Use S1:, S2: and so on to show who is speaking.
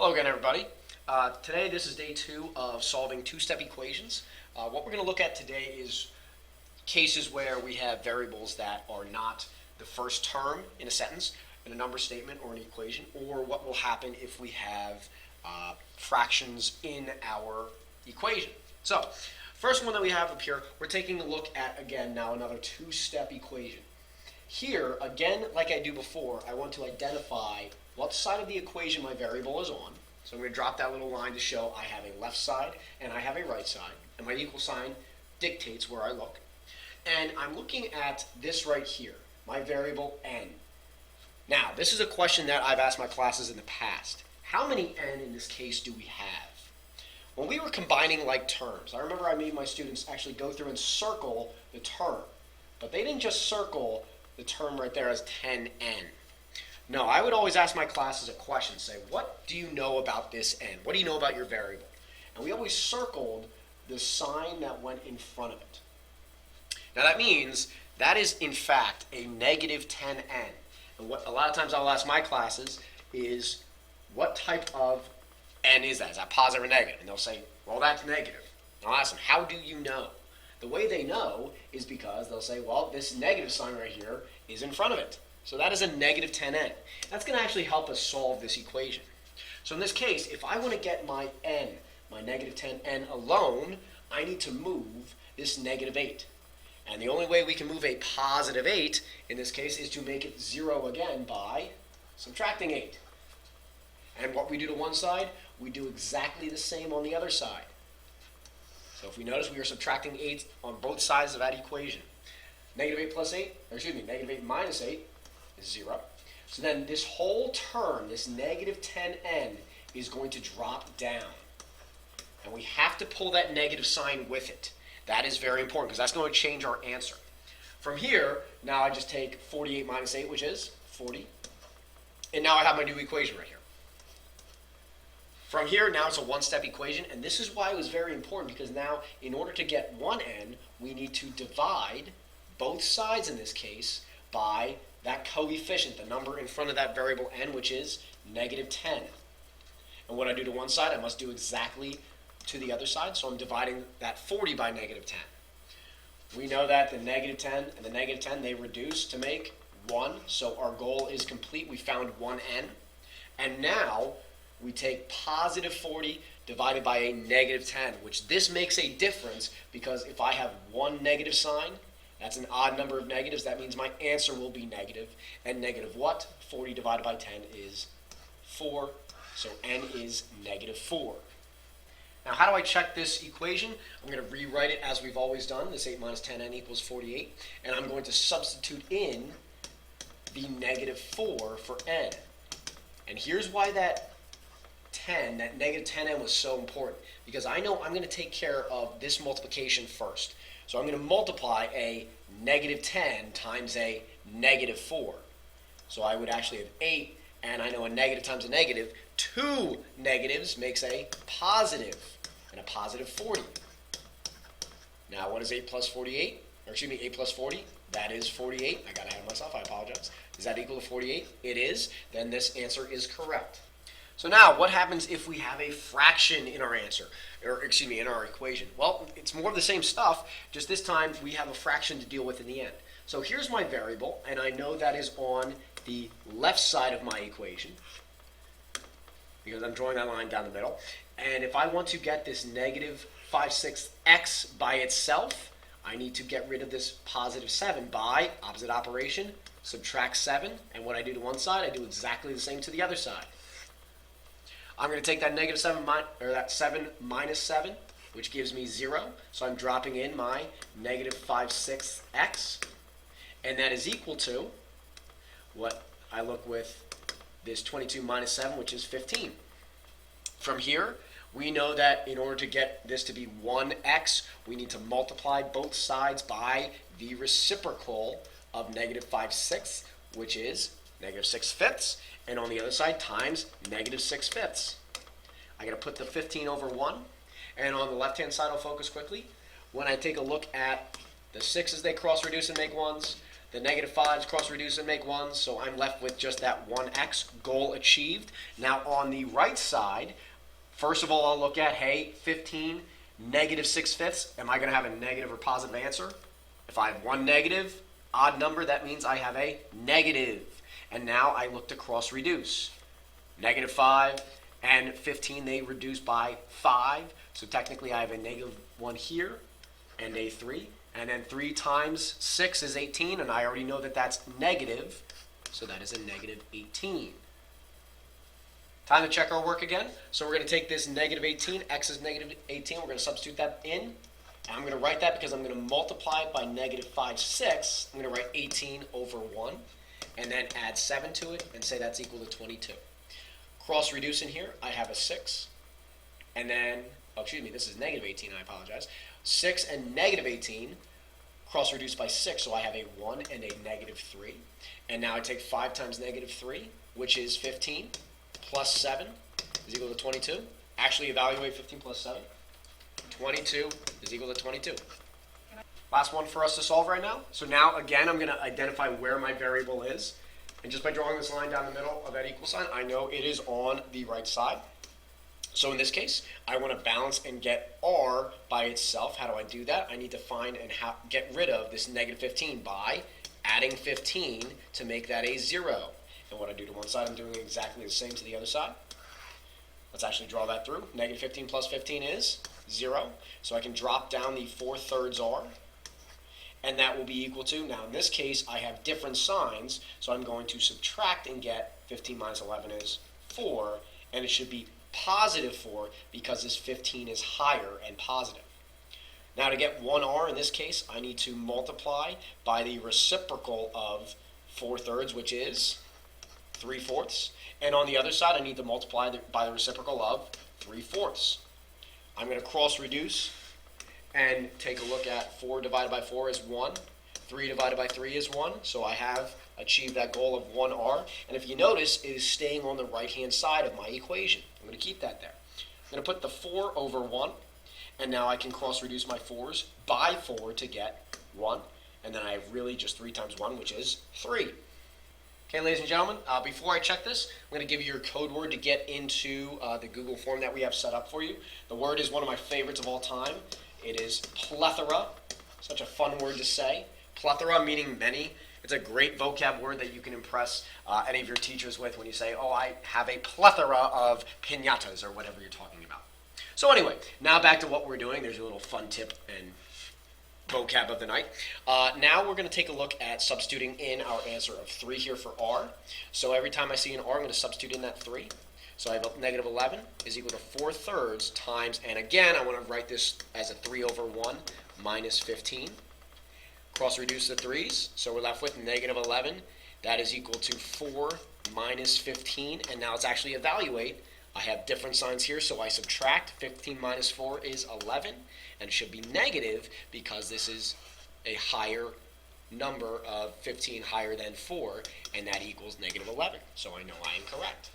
S1: Hello again, everybody. Today, this is day 2 of solving two-step equations. What we're going to look at today is cases where we have variables that are not the first term in a sentence, in a number statement or an equation, or what will happen if we have fractions in our equation. So, first one that we have up here, we're taking a look at, again, now another two-step equation. Here, again, like I do before, I want to identify what side of the equation my variable is on. So I'm going to drop that little line to show I have a left side and I have a right side. And my equal sign dictates where I look. And I'm looking at this right here, my variable n. Now, this is a question that I've asked my classes in the past. How many n in this case do we have? When we were combining like terms, I remember I made my students actually go through and circle the term. But they didn't just circle the term right there as 10n. No, I would always ask my classes a question, say, what do you know about this n? What do you know about your variable? And we always circled the sign that went in front of it. Now that means that is in fact a negative 10n. And what a lot of times I'll ask my classes is, what type of n is that? Is that positive or negative? And they'll say, well, that's negative. And I'll ask them, how do you know? The way they know is because they'll say, well, this negative sign right here is in front of it. So that is a negative 10n. That's going to actually help us solve this equation. So in this case, if I want to get my n, my negative 10n alone, I need to move this negative 8. And the only way we can move a positive 8 in this case is to make it 0 again by subtracting 8. And what we do to one side, we do exactly the same on the other side. So if we notice, we are subtracting 8 on both sides of that equation. Negative 8 plus 8, or excuse me, negative 8 minus 8 is 0. So then this whole term, this negative 10n, is going to drop down. And we have to pull that negative sign with it. That is very important because that's going to change our answer. From here, now I just take 48 minus 8, which is 40. And now I have my new equation right here. From here, now it's a one-step equation, and this is why it was very important, because now, in order to get 1n, we need to divide both sides in this case by that coefficient, the number in front of that variable n, which is negative 10. And what I do to one side, I must do exactly to the other side, so I'm dividing that 40 by negative 10. We know that the negative 10 and the negative 10, they reduce to make 1, so our goal is complete. We found 1n. And now, we take positive 40 divided by a negative 10, which this makes a difference because if I have one negative sign, that's an odd number of negatives, that means my answer will be negative. And negative what? 40 divided by 10 is 4, so n is negative 4. Now how do I check this equation? I'm going to rewrite it as we've always done, this 8 minus 10n equals 48, and I'm going to substitute in the negative 4 for n. And here's why that negative 10n was so important, because I know I'm going to take care of this multiplication first. So I'm going to multiply a negative 10 times a negative 4. So I would actually have 8, and I know a negative times a negative, 2 negatives makes a positive, and a positive 40. Now what is 8 plus 48? Or excuse me, 8 plus 40? That is 48. I got ahead of myself, I apologize. Is that equal to 48? It is. Then this answer is correct. So now, what happens if we have a fraction in our answer, or excuse me, in our equation? Well, it's more of the same stuff, just this time we have a fraction to deal with in the end. So here's my variable, and I know that is on the left side of my equation, because I'm drawing that line down the middle. And if I want to get this negative 5/6 x by itself, I need to get rid of this positive 7 by opposite operation, subtract 7, and what I do to one side, I do exactly the same to the other side. I'm going to take that negative 7, that 7 minus 7, which gives me 0. So I'm dropping in my negative 5/6 x. And that is equal to what I look with this 22 minus 7, which is 15. From here, we know that in order to get this to be 1x, we need to multiply both sides by the reciprocal of negative 5/6, which is negative 6/5, and on the other side times negative 6/5. I got to put the 15 over 1, and on the left hand side I'll focus quickly. When I take a look at the 6's, they cross reduce and make 1's, The negative 5's cross-reduce and make 1, so I'm left with just that 1x, goal achieved. Now on the right side, first of all, I'll look at, hey, 15, negative 6/5. Am I going to have a negative or positive answer? If I have one negative, odd number, that means I have a negative. And now I look to cross-reduce. Negative 5 and 15, they reduce by 5. So technically I have a negative 1 here and a 3. And then 3 times 6 is 18, and I already know that that's negative. So that is a negative 18. Time to check our work again. So we're going to take this negative 18, x is negative 18. We're going to substitute that in. And I'm going to write that because I'm going to multiply it by negative 5, 6. I'm going to write 18 over 1. And then add 7 to it and say that's equal to 22. Cross-reduce in here, I have a 6. And then, oh, excuse me, this is negative 18, I apologize. 6 and negative 18, cross-reduce by 6, so I have a 1 and a negative 3. And now I take 5 times negative 3, which is 15, plus 7 is equal to 22. Actually evaluate 15 plus 7. 22 is equal to 22. Last one for us to solve right now. So now, again, I'm going to identify where my variable is. And just by drawing this line down the middle of that equal sign, I know it is on the right side. So in this case, I want to balance and get r by itself. How do I do that? I need to find and get rid of this negative 15 by adding 15 to make that a 0. And what I do to one side, I'm doing exactly the same to the other side. Let's actually draw that through. Negative 15 plus 15 is 0. So I can drop down the 4/3 r. And that will be equal to, now in this case, I have different signs, so I'm going to subtract and get 15 minus 11 is 4, and it should be positive 4 because this 15 is higher and positive. Now to get 1r in this case, I need to multiply by the reciprocal of 4/3, which is 3/4. And on the other side, I need to multiply by the reciprocal of 3/4. I'm going to cross-reduce and take a look at 4 divided by 4 is 1. 3 divided by 3 is 1. So I have achieved that goal of 1r. And if you notice, it is staying on the right-hand side of my equation. I'm going to keep that there. I'm going to put the 4 over 1. And now I can cross-reduce my 4's by 4 to get 1. And then I have really just 3 times 1, which is 3. Okay, ladies and gentlemen, before I check this, I'm going to give you your code word to get into the Google form that we have set up for you. The word is one of my favorites of all time. It is plethora, such a fun word to say. Plethora meaning many. It's a great vocab word that you can impress any of your teachers with when you say, oh, I have a plethora of piñatas or whatever you're talking about. So anyway, now back to what we're doing. There's a little fun tip and vocab of the night. Now we're going to take a look at substituting in our answer of 3 here for r. So every time I see an r, I'm going to substitute in that 3. So I have negative 11 is equal to 4/3 times, and again, I want to write this as a 3 over 1 minus 15. Cross-reduce the 3's, so we're left with negative 11. That is equal to 4 minus 15, and now let's actually evaluate. I have different signs here, so I subtract. 15 minus 4 is 11, and it should be negative because this is a higher number of 15 higher than 4, and that equals negative 11. So I know I am correct.